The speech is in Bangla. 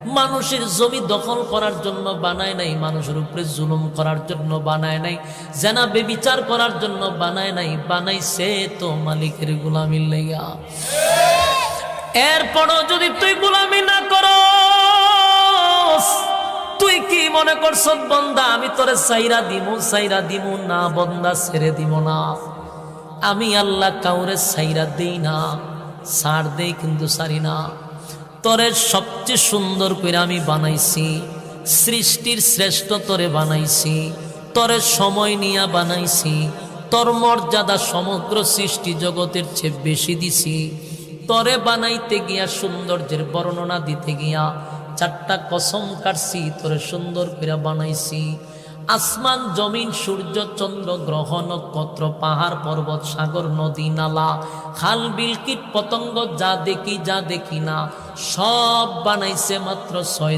মানুষের জমি দখল করার জন্য বানায় নাই, মানুষের উপরে জুলুম করার জন্য বানায় নাই, জেনা বেবিচার করার জন্য বানায় নাই, বানাইছে তো মালিকের গোলামির লাইগা। এরপরও যদি তুই গোলামি না করস, তুই কি মনে করছ বন্দা আমি তোরে সাইরা দিমু? না বন্দা, ছেড়ে দিব না। আমি আল্লাহ কাউরে সাইরা দেই না, ছাড় দেই কিন্তু সারি না। তোরে সবচেয়ে সুন্দর করে আমি বানাইছি, সৃষ্টির শ্রেষ্ঠ তোরে বানাইছি, তোরে সময় নিয়ে বানাইছি, তোর মর্যাদা সমগ্র সৃষ্টি জগতের চেয়ে বেশি দিছি। তোরে বানাইতে গিয়া সৌন্দর্যের বর্ণনা দিতে গিয়া 4টা কসম কাটছি, তোরে সুন্দর করে বানাইছি। আসমান জমিন সূর্য চন্দ্র গ্রহ নক্ষত্র পাহাড় পর্বত সাগর নদী নালা খাল বিল কীট পতঙ্গ যা দেখি যা দেখি না সব বানাইছে মাত্র 6